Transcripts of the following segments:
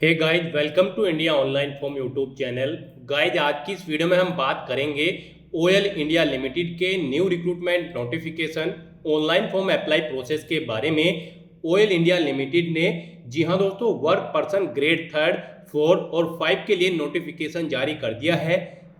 Hey guys, welcome to India online form YouTube channel. Guys, आज की इस video में हम बात करेंगे ओएल इंडिया लिमिटेड के new recruitment notification online form apply process के बारे में। ओएल इंडिया लिमिटेड ने जी हाँ दोस्तों, वर्क पर्सन ग्रेड 3, 4 और 5 के लिए नोटिफिकेशन जारी कर दिया है।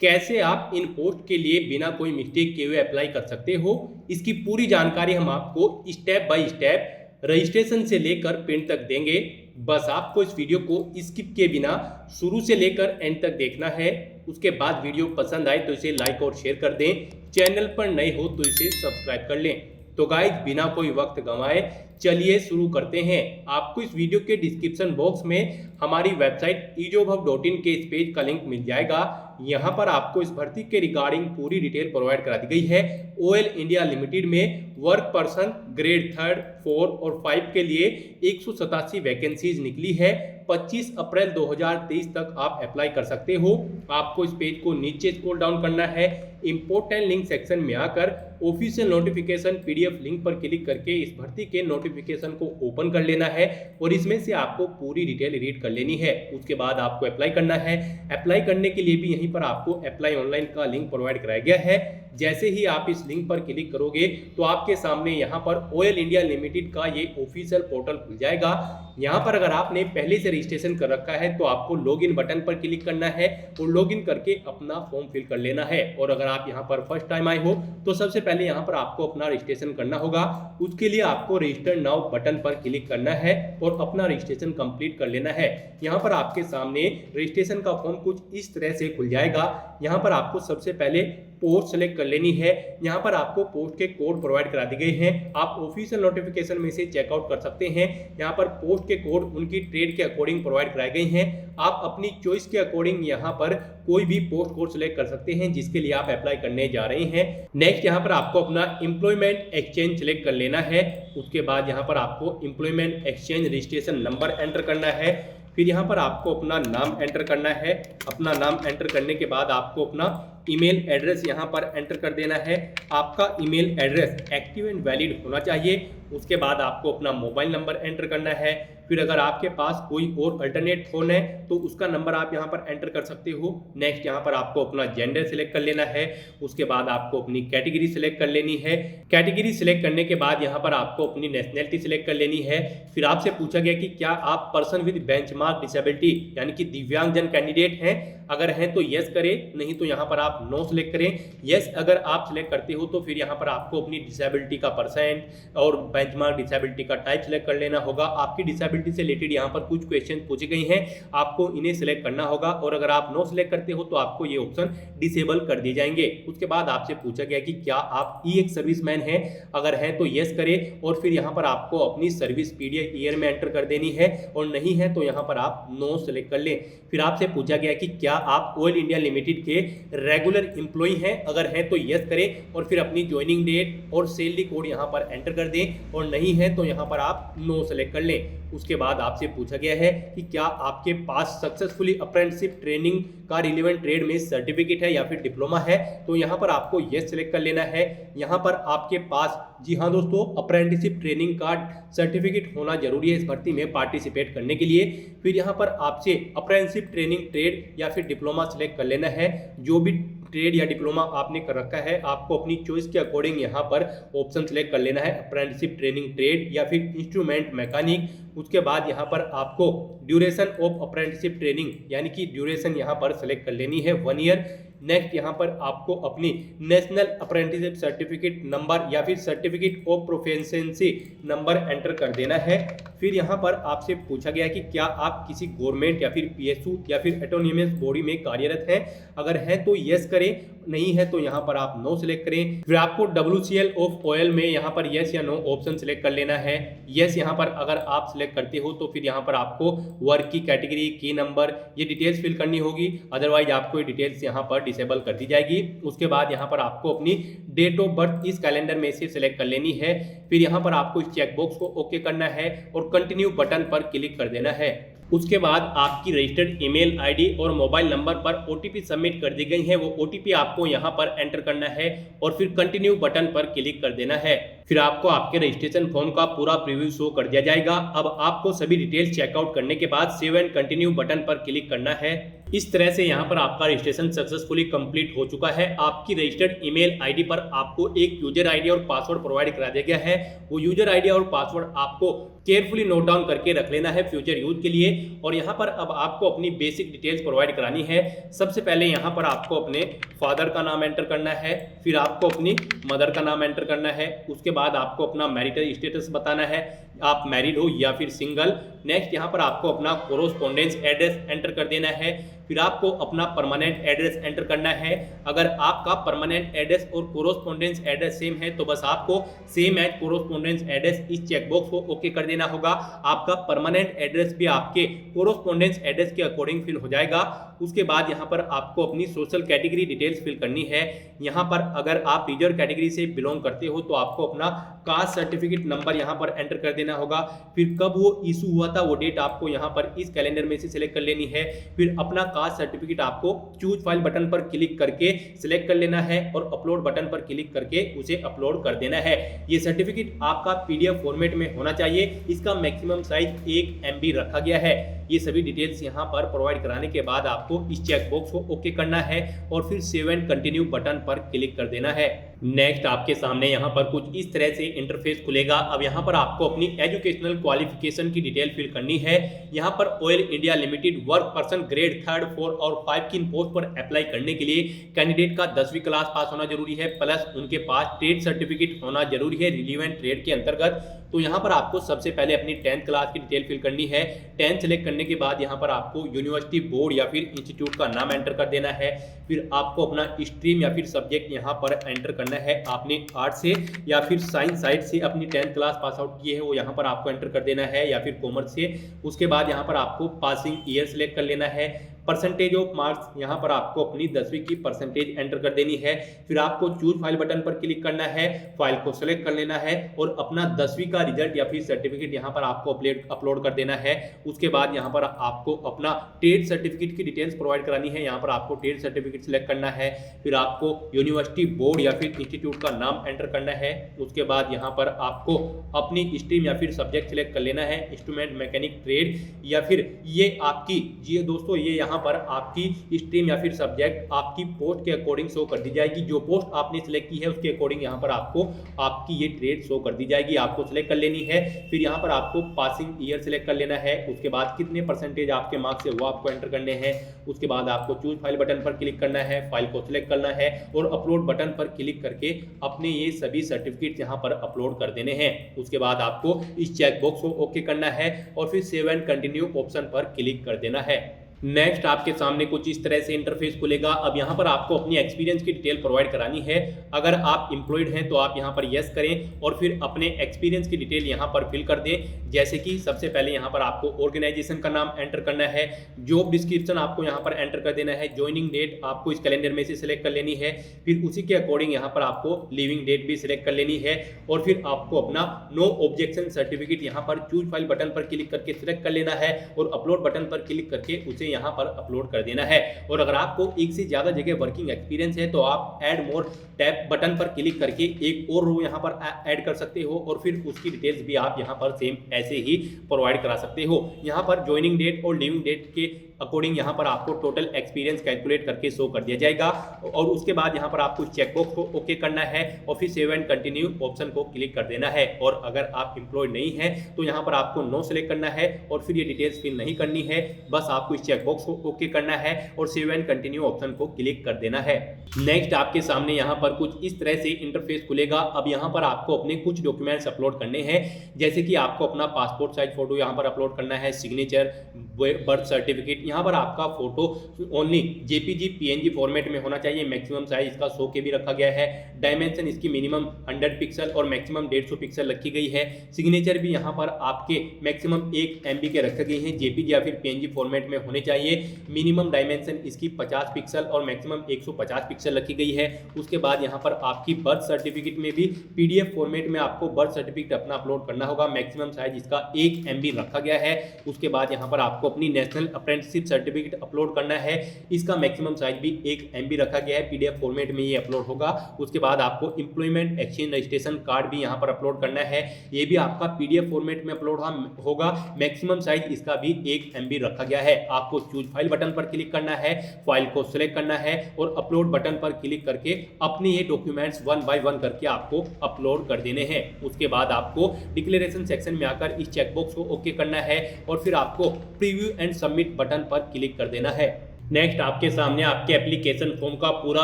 कैसे आप इन पोस्ट के लिए बिना कोई मिस्टेक किए हुए अप्लाई कर सकते हो, इसकी पूरी जानकारी हम आपको स्टेप बाय स्टेप रजिस्ट्रेशन से लेकर प्रिंट तक देंगे। बस आपको इस वीडियो को स्किप किए बिना शुरू से लेकर एंड तक देखना है। उसके बाद वीडियो पसंद आए तो इसे लाइक और शेयर कर दें। चैनल पर नए हो तो इसे सब्सक्राइब कर लें। तो गाइज, बिना कोई वक्त गंवाए चलिए शुरू करते हैं। आपको इस वीडियो के डिस्क्रिप्शन बॉक्स में हमारी वेबसाइट ejobhub.in के इस पेज का लिंक मिल जाएगा। यहाँ पर आपको इस भर्ती के रिगार्डिंग पूरी डिटेल प्रोवाइड करा दी गई है। ओएल इंडिया लिमिटेड में वर्क पर्सन ग्रेड 3, 4 और 5 के लिए 187 वैकेंसीज निकली है। 25 अप्रैल 2023 तक आप अप्लाई कर सकते हो। आपको इस पेज को नीचे स्क्रॉल डाउन करना है। इंपॉर्टेंट लिंक सेक्शन में आकर ऑफिशियल नोटिफिकेशन पीडीएफ लिंक पर क्लिक करके इस भर्ती के नोटिफिकेशन को ओपन कर लेना है और इसमें से आपको पूरी डिटेल रीड कर लेनी है। उसके बाद आपको अप्लाई करना है। अप्लाई करने के लिए भी यहीं पर आपको अप्लाई ऑनलाइन का लिंक प्रोवाइड कराया गया है। जैसे ही आप इस लिंक पर क्लिक करोगे तो आपके सामने यहाँ पर ओएल इंडिया लिमिटेड का ये ऑफिशियल पोर्टल खुल जाएगा। यहाँ पर अगर आपने पहले से रजिस्ट्रेशन कर रखा है तो आपको लॉगिन बटन पर क्लिक करना है और लॉगिन करके अपना फॉर्म फिल कर लेना है। और अगर आप यहाँ पर फर्स्ट टाइम आए हो तो सबसे पहले यहाँ पर आपको अपना रजिस्ट्रेशन करना होगा। उसके लिए आपको रजिस्टर नाउ बटन पर क्लिक करना है और अपना रजिस्ट्रेशन कंप्लीट कर लेना है। यहाँ पर आपके सामने रजिस्ट्रेशन का फॉर्म कुछ इस तरह से खुल जाएगा। यहाँ पर आपको सबसे पहले पोस्ट सेलेक्ट कर लेनी है। यहाँ पर आपको पोस्ट के कोड प्रोवाइड करा दिए गए हैं। आप ऑफिशियल नोटिफिकेशन में से चेकआउट कर सकते हैं। यहाँ पर पोस्ट के कोड उनकी ट्रेड के अकॉर्डिंग प्रोवाइड कराए गए हैं। आप अपनी चॉइस के अकॉर्डिंग यहाँ पर कोई भी पोस्ट कोड सेलेक्ट कर सकते हैं जिसके लिए आप अप्लाई करने जा रहे हैं। नेक्स्ट यहाँ पर आपको अपना एम्प्लॉयमेंट एक्सचेंज सेलेक्ट कर लेना है। उसके बाद यहाँ पर आपको employment exchange registration number enter करना है। फिर यहाँ पर आपको अपना नाम एंटर करना है। अपना नाम एंटर करने के बाद आपको अपना ईमेल एड्रेस यहाँ पर एंटर कर देना है। आपका email address active and valid होना चाहिए। उसके बाद आपको अपना मोबाइल नंबर एंटर करना है। फिर अगर आपके पास कोई और अल्टरनेट फोन है तो उसका नंबर आप यहाँ पर एंटर कर सकते हो। नेक्स्ट यहाँ पर आपको अपना जेंडर सिलेक्ट कर लेना है। उसके बाद आपको अपनी कैटेगरी सिलेक्ट कर लेनी है। कैटेगरी सिलेक्ट करने के बाद यहाँ पर आपको अपनी नेशनैलिटी सिलेक्ट कर लेनी है। फिर आपसे पूछा गया कि क्या आप पर्सन विद बेंचमार्क डिसेबिलिटी यानी कि दिव्यांगजन कैंडिडेट हैं। अगर हैं तो यस करें, नहीं तो यहाँ पर आप नो सिलेक्ट करें। यस अगर आप सिलेक्ट करते हो तो फिर यहाँ पर आपको अपनी डिसेबिलिटी का परसेंट और बेंचमार्क डिसेबिलिटी का टाइप सिलेक्ट कर लेना होगा। आपकी डिसेबिलिटी से रिलेटेड यहाँ पर कुछ क्वेश्चन पूछे गए हैं, आपको इन्हें सिलेक्ट करना होगा। और अगर आप नो सिलेक्ट करते हो तो आपको ये ऑप्शन डिसेबल कर दिए जाएंगे। उसके बाद आपसे पूछा गया कि क्या आप ई एक्स सर्विसमैन हैं। अगर हैं तो यस करें और फिर यहाँ पर आपको अपनी सर्विस पीरियड ईयर में एंटर कर देनी है। और नहीं है तो यहाँ पर आप नो सिलेक्ट कर लें। फिर आपसे पूछा गया कि क्या आप ओएल इंडिया लिमिटेड के रेगुलर एम्प्लॉई हैं। अगर हैं तो यस करें और फिर अपनी ज्वाइनिंग डेट और सैलरी कोड यहाँ पर एंटर कर दें। और नहीं है तो यहाँ पर आप नो सेलेक्ट कर लें। उसके बाद आपसे पूछा गया है कि क्या आपके पास सक्सेसफुली अप्रेंटिसशिप ट्रेनिंग का रिलेवेंट ट्रेड में सर्टिफिकेट है या फिर डिप्लोमा है। तो यहाँ पर आपको यस सेलेक्ट कर लेना है। यहाँ पर आपके पास जी हाँ दोस्तों, अप्रेंटिसशिप ट्रेनिंग का सर्टिफिकेट होना जरूरी है इस भर्ती में पार्टिसिपेट करने के लिए। फिर यहाँ पर आपसे अप्रेंटिसशिप ट्रेनिंग ट्रेड या फिर डिप्लोमा सेलेक्ट कर लेना है। जो भी ट्रेड या डिप्लोमा आपने कर रखा है आपको अपनी चॉइस के अकॉर्डिंग यहाँ पर ऑप्शन सेलेक्ट कर लेना है। अप्रेंटिसशिप ट्रेनिंग ट्रेड या फिर इंस्ट्रूमेंट मैकेनिक। उसके बाद यहाँ पर आपको ड्यूरेशन ऑफ अप्रेंटिसशिप ट्रेनिंग यानी कि ड्यूरेशन यहाँ पर सेलेक्ट कर लेनी है 1 ईयर। नेक्स्ट यहाँ पर आपको अपनी नेशनल अप्रेंटिसशिप सर्टिफिकेट नंबर या फिर certificate of proficiency number enter कर देना है। फिर यहाँ पर आपसे पूछा गया कि क्या आप किसी गवर्नमेंट या फिर पीएसयू या फिर ऑटोनोमस बॉडी में कार्यरत हैं। अगर हैं तो यस करें, नहीं है तो यहाँ पर आप नो सिलेक्ट करें। फिर आपको WCL ऑफ ओएल में यहाँ पर यस या नो ऑप्शन सिलेक्ट कर लेना है। यस यहाँ पर अगर आप सिलेक्ट करते हो तो फिर यहाँ पर आपको वर्क की कैटेगरी, की नंबर, ये डिटेल्स फिल करनी होगी। अदरवाइज आपको ये डिटेल्स यहाँ पर डिसेबल कर दी जाएगी। उसके बाद यहाँ पर आपको अपनी डेट ऑफ बर्थ इस कैलेंडर में से सिलेक्ट कर लेनी है। फिर यहाँ पर आपको इस चेकबॉक्स को ओके करना है और कंटिन्यू बटन पर क्लिक कर देना है। उसके बाद आपकी रजिस्टर्ड ईमेल आईडी और मोबाइल नंबर पर ओटीपी सबमिट कर दी गई है। वो ओटीपी आपको यहाँ पर एंटर करना है और फिर कंटिन्यू बटन पर क्लिक कर देना है। फिर आपको आपके रजिस्ट्रेशन फॉर्म का पूरा प्रीव्यू शो कर दिया जाएगा। अब आपको सभी डिटेल्स चेकआउट करने के बाद सेव एंड कंटिन्यू बटन पर क्लिक करना है। इस तरह से यहाँ पर आपका रजिस्ट्रेशन सक्सेसफुली कंप्लीट हो चुका है। आपकी रजिस्टर्ड ईमेल आईडी पर आपको एक यूजर आईडी और पासवर्ड प्रोवाइड करा दिया गया है। वो यूजर आईडी और पासवर्ड आपको केयरफुली नोट डाउन करके रख लेना है फ्यूचर यूज के लिए। और यहाँ पर अब आपको अपनी बेसिक डिटेल्स प्रोवाइड करानी है। सबसे पहले यहाँ पर आपको अपने फादर का नाम एंटर करना है, फिर आपको अपनी मदर का नाम एंटर करना है। उसके बाद आपको अपना मैरिटल स्टेटस बताना है, आप मैरिड हो या फिर सिंगल। नेक्स्ट यहाँ पर आपको अपना कोरोस्पोंडेंस एड्रेस एंटर कर देना है। फिर आपको अपना परमानेंट एड्रेस एंटर करना है। अगर आपका परमानेंट एड्रेस और कोरोस्पोंडेंस एड्रेस सेम है तो बस आपको सेम एज कोरोस्पोंडेंस एड्रेस इस चेकबॉक्स को ओके कर देना होगा। आपका परमानेंट एड्रेस भी आपके कोरोस्पोंडेंस एड्रेस के अकॉर्डिंग फिल हो जाएगा। उसके बाद यहाँ पर आपको अपनी सोशल कैटेगरी डिटेल्स फिल करनी है। यहाँ पर अगर आप रिजर्व कैटेगरी से बिलोंग करते हो तो आपको अपना कास्ट सर्टिफिकेट नंबर यहाँ पर एंटर कर देना होगा। फिर कब वो इशू हुआ था वो डेट आपको यहाँ पर इस कैलेंडर में से सिलेक्ट कर लेनी है। फिर अपना कास्ट सर्टिफिकेट आपको चूज फाइल बटन पर क्लिक करके सिलेक्ट कर लेना है और अपलोड बटन पर क्लिक करके उसे अपलोड कर देना है। ये सर्टिफिकेट आपका PDF फॉर्मेट में होना चाहिए। इसका मैक्सिमम साइज 1 MB रखा गया है। ये सभी डिटेल्स यहाँ पर प्रोवाइड कराने के बाद आपको इस चेकबॉक्स को ओके करना है और फिर सेव एंड कंटिन्यू बटन पर क्लिक कर देना है। नेक्स्ट आपके सामने यहाँ पर कुछ इस तरह से इंटरफेस खुलेगा। अब यहाँ पर आपको अपनी एजुकेशनल क्वालिफिकेशन की डिटेल फिल करनी है। यहाँ पर oil India limited work person grade 3, 4 और 5 की पोस्ट पर अप्लाई करने के लिए कैंडिडेट का 10वीं क्लास पास होना जरूरी है, प्लस उनके पास ट्रेड सर्टिफिकेट होना जरूरी है रिलीवेंट ट्रेड के अंतर्गत। तो यहाँ पर आपको सबसे पहले अपनी 10th क्लास की डिटेल फिल करनी है। 10th सेलेक्ट करने के बाद यहाँ पर आपको यूनिवर्सिटी, बोर्ड या फिर इंस्टीट्यूट का नाम एंटर कर देना है। फिर आपको अपना स्ट्रीम या फिर सब्जेक्ट यहाँ पर एंटर करना है। आपने आर्ट से या फिर साइंस साइड से अपनी 10th क्लास पास आउट की है वो यहाँ पर आपको एंटर कर देना है, या फिर कॉमर्स से। उसके बाद यहाँ पर आपको पासिंग ईयर सेलेक्ट कर लेना है। परसेंटेज ऑफ मार्क्स यहाँ पर आपको अपनी 10वीं की परसेंटेज एंटर कर देनी है। फिर आपको चूज फाइल बटन पर क्लिक करना है, फाइल को सेलेक्ट कर लेना है और अपना 10वीं का रिजल्ट या फिर सर्टिफिकेट यहाँ पर आपको अपलोड कर देना है। उसके बाद यहाँ पर आपको अपना ट्रेड सर्टिफिकेट की डिटेल्स प्रोवाइड करानी है। यहाँ पर आपको ट्रेड सर्टिफिकेट सेलेक्ट करना है। फिर आपको यूनिवर्सिटी, बोर्ड या फिर इंस्टीट्यूट का नाम एंटर करना है। उसके बाद यहाँ पर आपको अपनी स्ट्रीम या फिर सब्जेक्ट सेलेक्ट कर लेना है, इंस्ट्रूमेंट, मैकेनिक, ट्रेड या फिर ये आपकी जी दोस्तों ये यहाँ पर आपकी स्ट्रीम या फिर सब्जेक्ट आपकी पोस्ट के अकॉर्डिंग शो कर दी जाएगी। जो पोस्ट आपने सिलेक्ट की है उसके अकॉर्डिंग यहाँ पर आपको आपकी ये ट्रेड शो कर दी जाएगी, आपको सिलेक्ट कर लेनी है। फिर यहाँ पर आपको पासिंग ईयर सिलेक्ट कर लेना है। उसके बाद कितने परसेंटेज आपके मार्क्स है वो आपको एंटर करने हैं। उसके बाद आपको चूज फाइल बटन पर क्लिक करना है, फाइल को सिलेक्ट करना है और अपलोड बटन पर क्लिक करके अपने ये सभी सर्टिफिकेट यहाँ पर अपलोड कर देने हैं। उसके बाद आपको इस चेकबॉक्स को ओके करना है और फिर सेव एंड कंटिन्यू ऑप्शन पर क्लिक कर देना है। नेक्स्ट आपके सामने कुछ इस तरह से इंटरफेस खुलेगा। अब यहाँ पर आपको अपनी एक्सपीरियंस की डिटेल प्रोवाइड करानी है। अगर आप एम्प्लॉयड हैं तो आप यहाँ पर यस करें और फिर अपने एक्सपीरियंस की डिटेल यहाँ पर फिल कर दें। जैसे कि सबसे पहले यहाँ पर आपको ऑर्गेनाइजेशन का नाम एंटर करना है, जॉब डिस्क्रिप्शन आपको यहाँ पर एंटर कर देना है, ज्वाइनिंग डेट आपको इस कैलेंडर में से सिलेक्ट कर लेनी है। फिर उसी के अकॉर्डिंग यहाँ पर आपको लीविंग डेट भी सिलेक्ट कर लेनी है और फिर आपको अपना नो ऑब्जेक्शन सर्टिफिकेट यहाँ पर चूज फाइल बटन पर क्लिक करके सिलेक्ट कर लेना है और अपलोड बटन पर क्लिक करके उसे यहाँ पर अपलोड कर देना है। और अगर आपको एक से ज्यादा जगह वर्किंग एक्सपीरियंस है तो आप ऐड मोर टैब बटन पर क्लिक करके एक और रो यहाँ पर ऐड कर सकते हो और फिर उसकी डिटेल्स भी आप यहाँ पर सेम ऐसे ही प्रोवाइड करा सकते हो। यहाँ पर ज्वाइनिंग डेट और लीविंग डेट के अकॉर्डिंग यहाँ पर आपको टोटल एक्सपीरियंस कैलकुलेट करके शो कर दिया जाएगा। और उसके बाद यहाँ पर आपको चेकबॉक्स को ओके करना है और फिर सेव एंड कंटिन्यू ऑप्शन को क्लिक कर देना है। और अगर आप एम्प्लॉयड नहीं है तो यहाँ पर आपको नो सेलेक्ट करना है और फिर ये डिटेल्स फिल नहीं करनी है, बस आपको इस चेकबॉक्स को ओके करना है और सेव एंड कंटिन्यू ऑप्शन को क्लिक कर देना है। नेक्स्ट आपके सामने यहाँ पर कुछ इस तरह से इंटरफेस खुलेगा। अब यहाँ पर आपको अपने कुछ डॉक्यूमेंट्स अपलोड करने हैं, जैसे कि आपको अपना पासपोर्ट साइज फोटो यहाँ पर अपलोड करना है, सिग्नेचर, बर्थ सर्टिफिकेट। यहाँ पर आपका photo only JPG PNG format में होना चाहिए। मैक्सिमम साइज इसका 100 के भी रखा गया है। डायमेंशन इसकी मिनिमम 100 पिक्सल और मैक्सिमम 150 पिक्सल रखी गई है। सिग्नेचर भी यहाँ पर आपके मैक्सिमम 1 MB के रखे गए हैं, जेपीजी या फिर पीएनजी फॉर्मेट में होने चाहिए। मिनिमम डायमेंशन इसकी 50 पिक्सल और मैक्सिमम 150 पिक्सल रखी गई है। उसके बाद यहाँ पर आपकी बर्थ सर्टिफिकेट में भी PDF फॉर्मेट में आपको बर्थ सर्टिफिकेट अपना अपलोड करना होगा। मैक्सिमम साइज इसका 1 MB रखा गया है। उसके बाद यहाँ पर आपको अपनी नेशनल अप्रेंटिसशिप सर्टिफिकेट अपलोड करना है। इसका मैक्सिमम साइज भी 1 MB रखा गया है। PDF फॉर्मेट में ये अपलोड होगा। उसके बाद आपको एम्प्लॉयमेंट एक्सचेंज रजिस्ट्रेशन कार्ड भी यहाँ पर अपलोड करना है। ये भी आपका PDF फॉर्मेट में अपलोड होगा। मैक्सिमम साइज इसका भी 1 MB रखा गया है। आपको चूज फाइल बटन पर क्लिक करना है, फाइल को सिलेक्ट करना है और अपलोड बटन पर क्लिक करके अपने ये डॉक्यूमेंट्स 1 बाय 1 करके आपको अपलोड कर देने हैं। उसके बाद आपको डिक्लेरेशन सेक्शन में आकर इस चेकबॉक्स को ओके करना है और फिर आपको प्रीव्यू एंड सबमिट बटन पर क्लिक कर देना है। नेक्स्ट आपके सामने आपके एप्लीकेशन फॉर्म का पूरा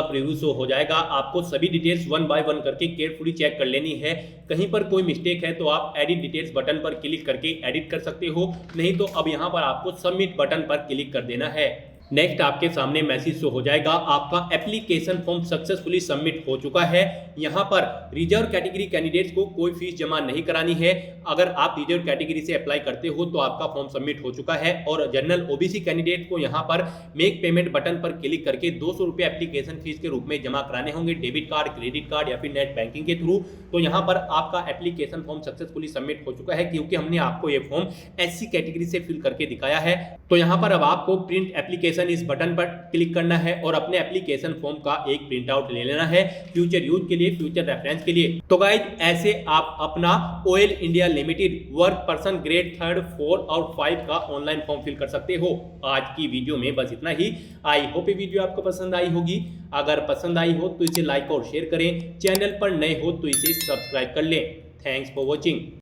प्रीव्यू शो हो जाएगा। आपको सभी डिटेल्स 1 बाय 1 करके केयरफुली चेक कर लेनी है। कहीं पर कोई मिस्टेक है तो आप एडिट डिटेल्स बटन पर क्लिक करके एडिट कर सकते हो, नहीं तो अब यहाँ पर आपको सबमिट बटन पर क्लिक कर देना है। नेक्स्ट आपके सामने मैसेज शो हो जाएगा, आपका एप्लीकेशन फॉर्म सक्सेसफुली सबमिट हो चुका है। यहाँ पर रिजर्व कैटेगरी कैंडिडेट्स को कोई फीस जमा नहीं करानी है। अगर आप रिजर्व कैटेगरी से अप्लाई करते हो तो आपका फॉर्म सबमिट हो चुका है। और जनरल OBC कैंडिडेट को यहाँ पर मेक पेमेंट बटन पर क्लिक करके 200 रुपये एप्लीकेशन फीस के रूप में जमा कराने होंगे, डेबिट कार्ड, क्रेडिट कार्ड या फिर नेट बैंकिंग के थ्रू। तो यहाँ पर आपका एप्लीकेशन फॉर्म सक्सेसफुली सबमिट हो चुका है, क्योंकि हमने आपको ये फॉर्म SC कैटेगरी से फिल करके दिखाया है। तो यहाँ पर अब आपको प्रिंट एप्लीकेशन इस बटन पर क्लिक करना है और अपने एप्लीकेशन फॉर्म का एक प्रिंट आउट ले लेना है, फ्यूचर यूज के लिए, फ्यूचर रेफरेंस के लिए। तो गाइज ऐसे आप अपना oil India limited work person grade 3, 4 और 5 का ऑनलाइन फॉर्म फिल कर सकते हो। आज की वीडियो में बस इतना ही। आई होप ये वीडियो आपको पसंद आई होगी। अगर पसंद आई हो तो इसे लाइक और शेयर करें। चैनल पर नए हो तो इसे सब्सक्राइब कर लें। Thanks for watching.